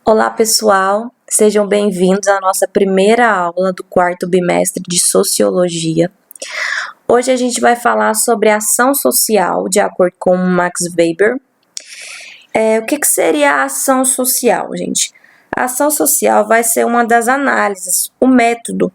Olá, pessoal! Sejam bem-vindos à nossa primeira aula do quarto bimestre de Sociologia. Hoje a gente vai falar sobre ação social, de acordo com Max Weber. O que seria a ação social, gente? A ação social vai ser uma das análises, o método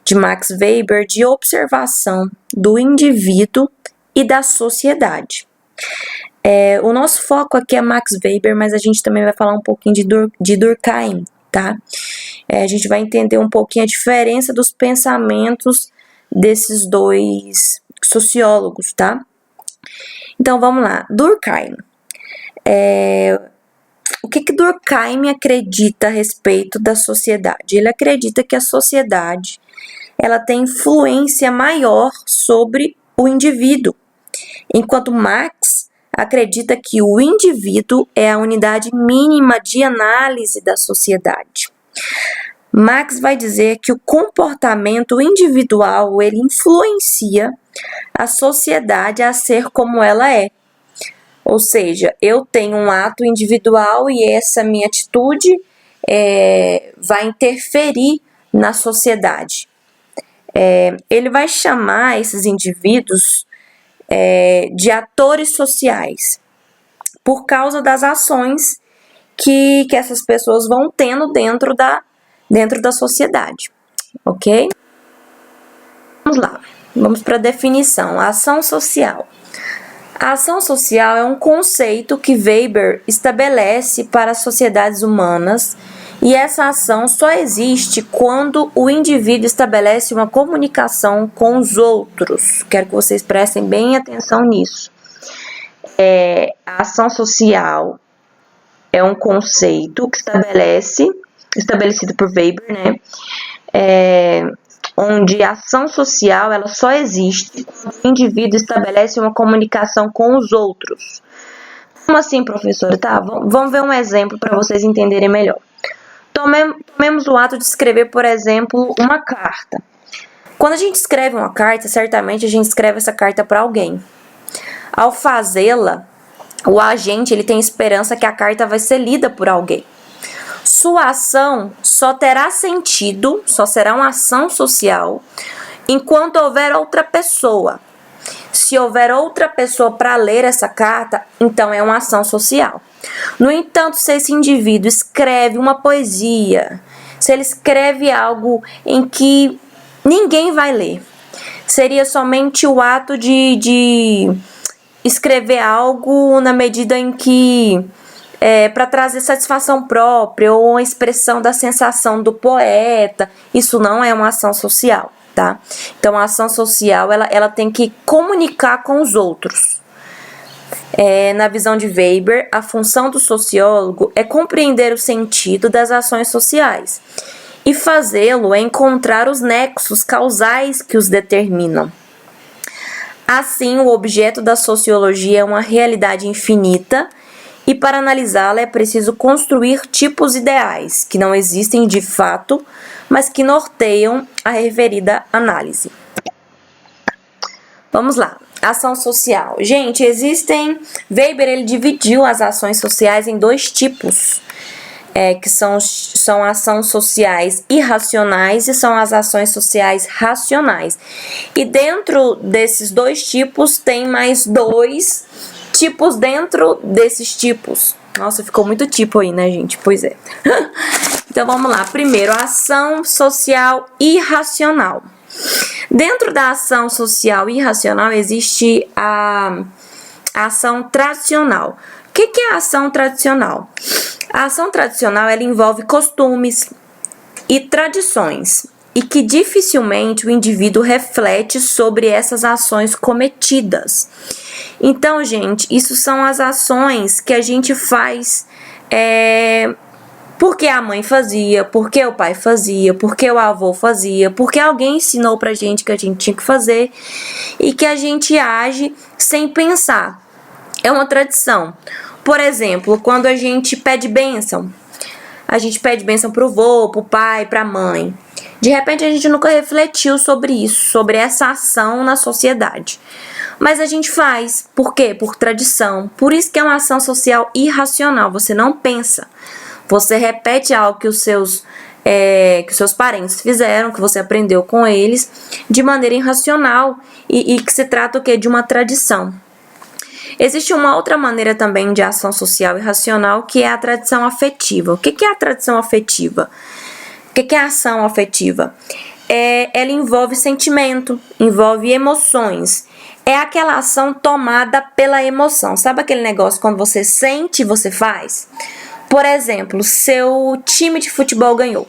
de Max Weber de observação do indivíduo e da sociedade. O nosso foco aqui é Max Weber, mas a gente também vai falar um pouquinho de Durkheim, tá? A gente vai entender um pouquinho a diferença dos pensamentos desses dois sociólogos, tá? Então, vamos lá. Durkheim. O que Durkheim acredita a respeito da sociedade? Ele acredita que a sociedade ela tem influência maior sobre o indivíduo, enquanto Marx acredita que o indivíduo é a unidade mínima de análise da sociedade. Marx vai dizer que o comportamento individual ele influencia a sociedade a ser como ela é. Ou seja, eu tenho um ato individual e essa minha atitude vai interferir na sociedade. Ele vai chamar esses indivíduos de atores sociais, por causa das ações que essas pessoas vão tendo dentro da sociedade, ok? Vamos lá, vamos para a definição. A ação social. A ação social é um conceito que Weber estabelece para as sociedades humanas, e essa ação só existe quando o indivíduo estabelece uma comunicação com os outros. Quero que vocês prestem bem atenção nisso. A ação social é um conceito que estabelecido por Weber, né? Onde a ação social ela só existe quando o indivíduo estabelece uma comunicação com os outros. Como assim, professora? Tá, vamos ver um exemplo para vocês entenderem melhor. Tomemos o ato de escrever, por exemplo, uma carta. Quando a gente escreve uma carta, certamente a gente escreve essa carta para alguém. Ao fazê-la, o agente ele tem esperança que a carta vai ser lida por alguém. Sua ação só terá sentido, só será uma ação social, enquanto houver outra pessoa. Se houver outra pessoa para ler essa carta, então é uma ação social. No entanto, se esse indivíduo escreve uma poesia, se ele escreve algo em que ninguém vai ler, seria somente o ato de escrever algo na medida em que para trazer satisfação própria ou uma expressão da sensação do poeta. Isso não é uma ação social, tá? Então, a ação social ela tem que comunicar com os outros. Na visão de Weber, a função do sociólogo é compreender o sentido das ações sociais e fazê-lo é encontrar os nexos causais que os determinam. Assim, o objeto da sociologia é uma realidade infinita e para analisá-la é preciso construir tipos ideais que não existem de fato, mas que norteiam a referida análise. Vamos lá. Ação social. Gente, Weber ele dividiu as ações sociais em dois tipos, que são ações sociais irracionais e são as ações sociais racionais. E dentro desses dois tipos tem mais dois tipos dentro desses tipos. Nossa, ficou muito tipo aí, né, gente? Pois é. Então, vamos lá. Primeiro, a ação social irracional. Dentro da ação social irracional existe a ação tradicional. O que é a ação tradicional? A ação tradicional ela envolve costumes e tradições e que dificilmente o indivíduo reflete sobre essas ações cometidas. Então, gente, isso são as ações que a gente faz porque a mãe fazia, porque o pai fazia, porque o avô fazia, porque alguém ensinou pra gente que a gente tinha que fazer e que a gente age sem pensar. É uma tradição. Por exemplo, quando a gente pede bênção, a gente pede bênção pro vô, pro pai, pra mãe. De repente a gente nunca refletiu sobre isso, sobre essa ação na sociedade. Mas a gente faz. Por quê? Por tradição. Por isso que é uma ação social irracional. Você não pensa. Você repete algo que os seus parentes fizeram, que você aprendeu com eles, de maneira irracional e que se trata o quê? De uma tradição. Existe uma outra maneira também de ação social e racional, que é a tradição afetiva. O que é a tradição afetiva? O que é a ação afetiva? Ela envolve sentimento, envolve emoções. É aquela ação tomada pela emoção. Sabe aquele negócio quando você sente, você faz? Por exemplo, seu time de futebol ganhou.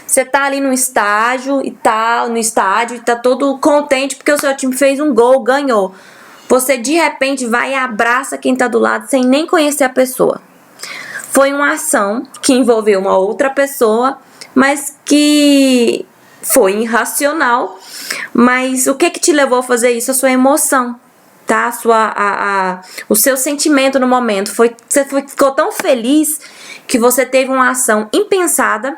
Você tá ali no estádio e tá todo contente porque o seu time fez um gol, ganhou. Você de repente vai e abraça quem tá do lado sem nem conhecer a pessoa. Foi uma ação que envolveu uma outra pessoa, mas que foi irracional. Mas o que te levou a fazer isso? A sua emoção, tá? O seu sentimento no momento. Você ficou tão feliz que você teve uma ação impensada,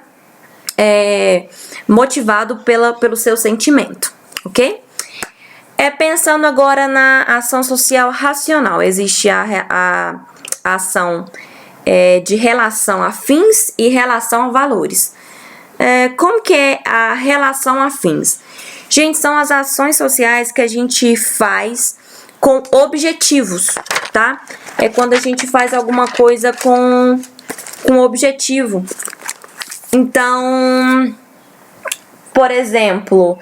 motivado pelo seu sentimento, ok? Pensando agora na ação social racional. Existe a ação de relação a fins e relação a valores. Como que é a relação a fins? Gente, são as ações sociais que a gente faz com objetivos, tá? É quando a gente faz alguma coisa com objetivo. Então, por exemplo,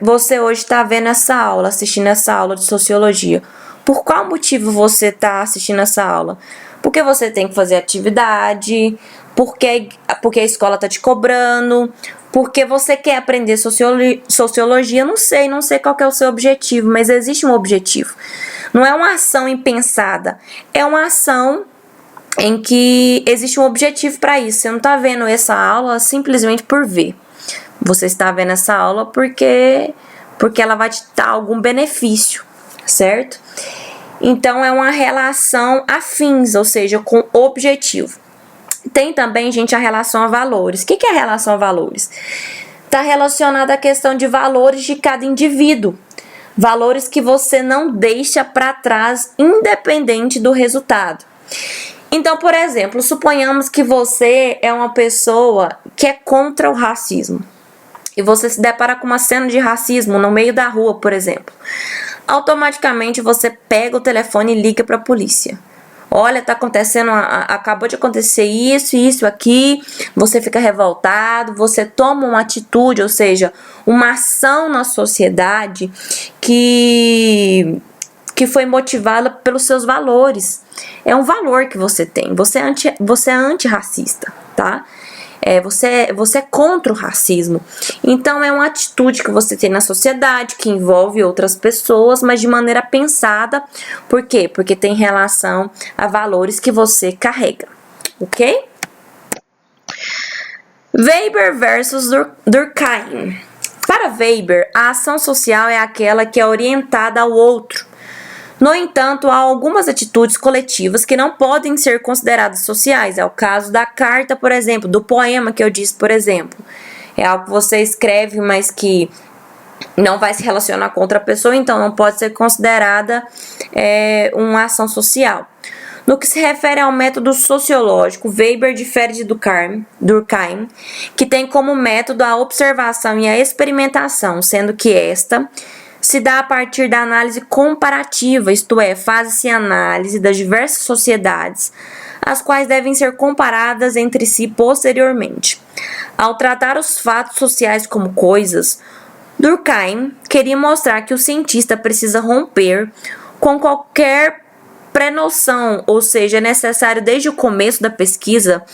você hoje está vendo essa aula, assistindo essa aula de sociologia. Por qual motivo você está assistindo essa aula? Porque você tem que fazer atividade, porque a escola está te cobrando, porque você quer aprender sociologia, não sei qual que é o seu objetivo, mas existe um objetivo. Não é uma ação impensada, é uma ação em que existe um objetivo para isso. Você não está vendo essa aula simplesmente por ver. Você está vendo essa aula porque ela vai te dar algum benefício, certo? Então, é uma relação afins, ou seja, com objetivo. Tem também, gente, a relação a valores. O que é a relação a valores? Está relacionada à questão de valores de cada indivíduo. Valores que você não deixa para trás, independente do resultado. Então, por exemplo, suponhamos que você é uma pessoa que é contra o racismo. E você se depara com uma cena de racismo no meio da rua, por exemplo. Automaticamente você pega o telefone e liga para a polícia. Olha, tá acontecendo, acabou de acontecer isso aqui. Você fica revoltado, você toma uma atitude, ou seja, uma ação na sociedade que foi motivada pelos seus valores. É um valor que você tem. Você é antirracista, tá? Você é contra o racismo. Então, é uma atitude que você tem na sociedade, que envolve outras pessoas, mas de maneira pensada. Por quê? Porque tem relação a valores que você carrega, ok? Weber versus Durkheim. Para Weber, a ação social é aquela que é orientada ao outro. No entanto, há algumas atitudes coletivas que não podem ser consideradas sociais. É o caso da carta, por exemplo, do poema que eu disse, por exemplo. É algo que você escreve, mas que não vai se relacionar com outra pessoa, então não pode ser considerada uma ação social. No que se refere ao método sociológico, Weber difere de Durkheim, que tem como método a observação e a experimentação, sendo que esta se dá a partir da análise comparativa, isto é, faz-se análise das diversas sociedades, as quais devem ser comparadas entre si posteriormente. Ao tratar os fatos sociais como coisas, Durkheim queria mostrar que o cientista precisa romper com qualquer pré-noção, ou seja, é necessário desde o começo da pesquisa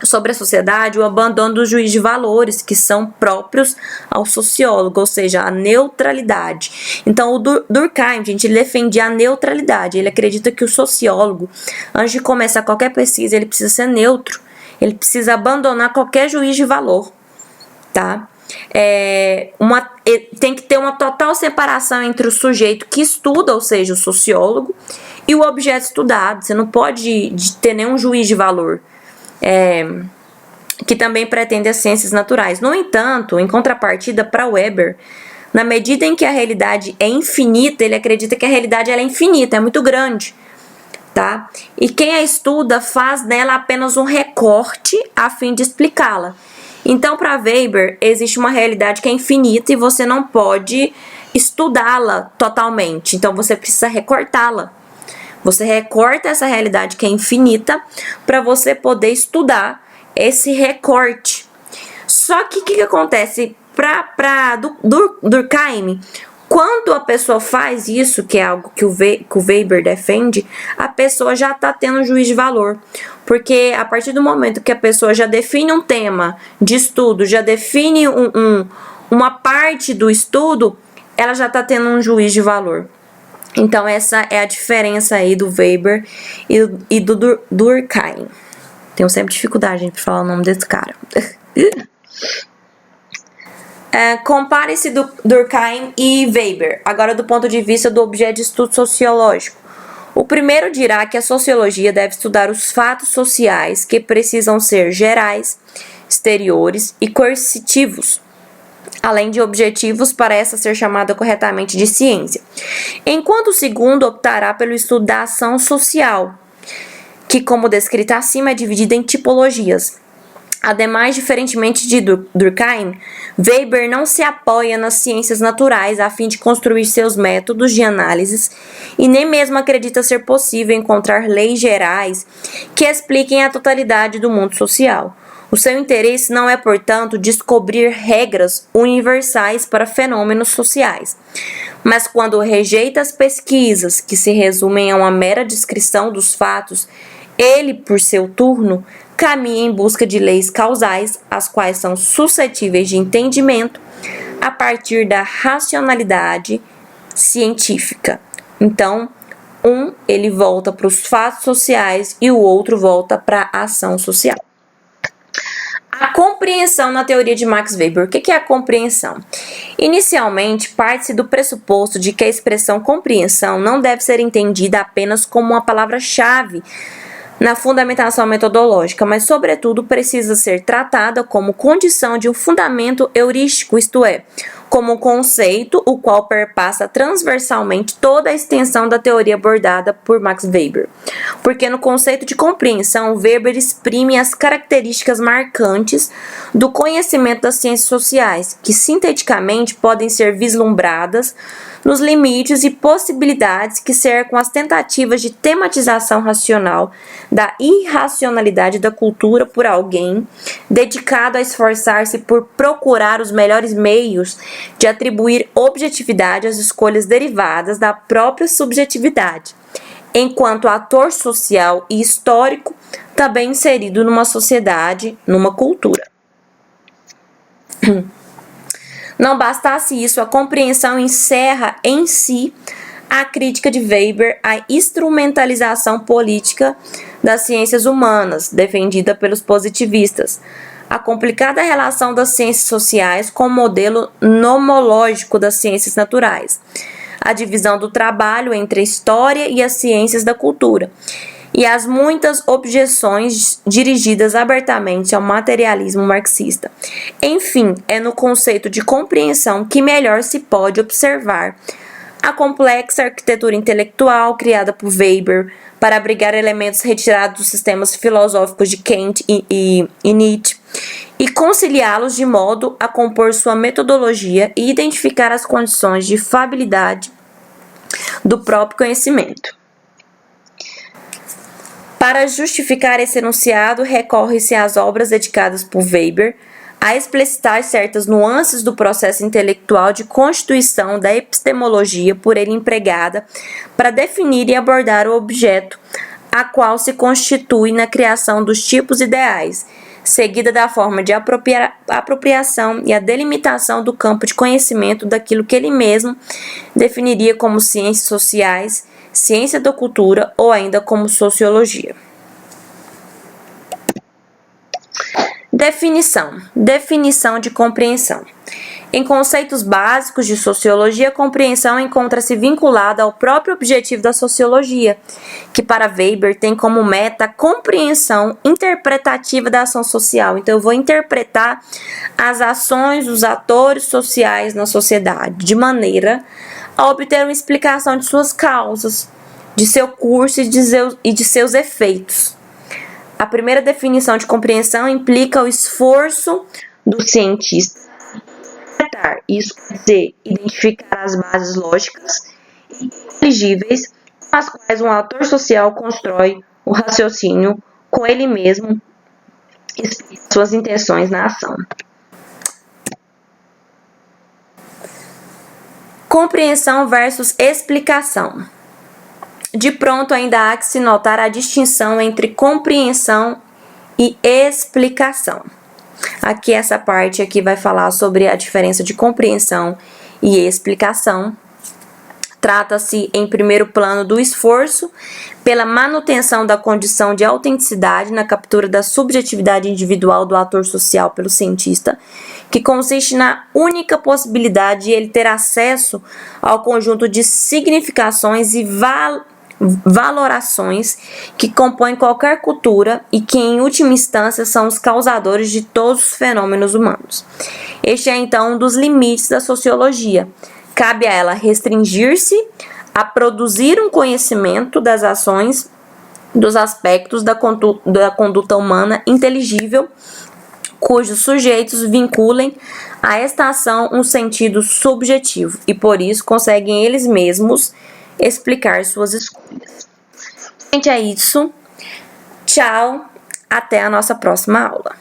sobre a sociedade o abandono do juízo de valores que são próprios ao sociólogo, ou seja, a neutralidade. Então, o Durkheim, gente, ele defendia a neutralidade. Ele acredita que o sociólogo, antes de começar qualquer pesquisa, ele precisa ser neutro. Ele precisa abandonar qualquer juízo de valor, tá? Tem que ter uma total separação entre o sujeito que estuda, ou seja, o sociólogo, e o objeto estudado. Você não pode ter nenhum juízo de valor. Que também pretende as ciências naturais. No entanto, em contrapartida, para Weber, na medida em que a realidade é infinita, ele acredita que a realidade ela é infinita, é muito grande. tá? E quem a estuda faz nela apenas um recorte a fim de explicá-la. Então, para Weber, existe uma realidade que é infinita e você não pode estudá-la totalmente. Então, você precisa recortá-la. Você recorta essa realidade que é infinita para você poder estudar esse recorte. Só que o que acontece para Durkheim? Quando a pessoa faz isso, que é algo que o Weber defende, a pessoa já está tendo um juízo de valor. Porque a partir do momento que a pessoa já define um tema de estudo, já define uma parte do estudo, ela já está tendo um juízo de valor. Então, essa é a diferença aí do Weber e do Durkheim. Tenho sempre dificuldade de falar o nome desse cara. Compare-se Durkheim e Weber, agora do ponto de vista do objeto de estudo sociológico. O primeiro dirá que a sociologia deve estudar os fatos sociais que precisam ser gerais, exteriores e coercitivos, além de objetivos para essa ser chamada corretamente de ciência. Enquanto o segundo optará pelo estudo da ação social, que, como descrita acima, é dividida em tipologias. Ademais, diferentemente de Durkheim, Weber não se apoia nas ciências naturais a fim de construir seus métodos de análise e nem mesmo acredita ser possível encontrar leis gerais que expliquem a totalidade do mundo social. O seu interesse não é, portanto, descobrir regras universais para fenômenos sociais, mas quando rejeita as pesquisas que se resumem a uma mera descrição dos fatos, ele, por seu turno, caminha em busca de leis causais, as quais são suscetíveis de entendimento a partir da racionalidade científica. Então, ele volta para os fatos sociais e o outro volta para a ação social. A compreensão na teoria de Max Weber. O que é a compreensão? Inicialmente, parte-se do pressuposto de que a expressão compreensão não deve ser entendida apenas como uma palavra-chave na fundamentação metodológica, mas, sobretudo, precisa ser tratada como condição de um fundamento heurístico, isto é, como um conceito o qual perpassa transversalmente toda a extensão da teoria abordada por Max Weber. Porque no conceito de compreensão, Weber exprime as características marcantes do conhecimento das ciências sociais, que sinteticamente podem ser vislumbradas nos limites e possibilidades que cercam as tentativas de tematização racional da irracionalidade da cultura por alguém dedicado a esforçar-se por procurar os melhores meios de atribuir objetividade às escolhas derivadas da própria subjetividade, enquanto ator social e histórico também inserido numa sociedade, numa cultura. Não bastasse isso, a compreensão encerra em si a crítica de Weber à instrumentalização política das ciências humanas, defendida pelos positivistas, a complicada relação das ciências sociais com o modelo nomológico das ciências naturais, a divisão do trabalho entre a história e as ciências da cultura, e as muitas objeções dirigidas abertamente ao materialismo marxista. Enfim, é no conceito de compreensão que melhor se pode observar a complexa arquitetura intelectual criada por Weber para abrigar elementos retirados dos sistemas filosóficos de Kant e Nietzsche e conciliá-los de modo a compor sua metodologia e identificar as condições de fabilidade do próprio conhecimento. Para justificar esse enunciado, recorre-se às obras dedicadas por Weber a explicitar certas nuances do processo intelectual de constituição da epistemologia por ele empregada para definir e abordar o objeto a qual se constitui na criação dos tipos ideais, seguida da forma de apropriação e a delimitação do campo de conhecimento daquilo que ele mesmo definiria como ciências sociais, ciência da cultura ou ainda como sociologia. Definição de compreensão. Em conceitos básicos de sociologia, a compreensão encontra-se vinculada ao próprio objetivo da sociologia, que para Weber tem como meta a compreensão interpretativa da ação social. Então, eu vou interpretar as ações dos atores sociais na sociedade, de maneira a obter uma explicação de suas causas, de seu curso e de seus efeitos. A primeira definição de compreensão implica o esforço do cientista em interpretar, isso quer dizer, identificar as bases lógicas e inteligíveis com as quais um ator social constrói o raciocínio com ele mesmo e explica suas intenções na ação. Compreensão versus explicação. De pronto, ainda há que se notar a distinção entre compreensão e explicação. Aqui, essa parte aqui vai falar sobre a diferença de compreensão e explicação. Trata-se, em primeiro plano, do esforço pela manutenção da condição de autenticidade na captura da subjetividade individual do ator social pelo cientista, que consiste na única possibilidade de ele ter acesso ao conjunto de significações e valorações que compõem qualquer cultura e que, em última instância, são os causadores de todos os fenômenos humanos. Este é, então, um dos limites da sociologia. Cabe a ela restringir-se a produzir um conhecimento das ações, dos aspectos da conduta humana inteligível, cujos sujeitos vinculem a esta ação um sentido subjetivo e, por isso, conseguem eles mesmos explicar suas escolhas. Gente, é isso. Tchau. Até a nossa próxima aula.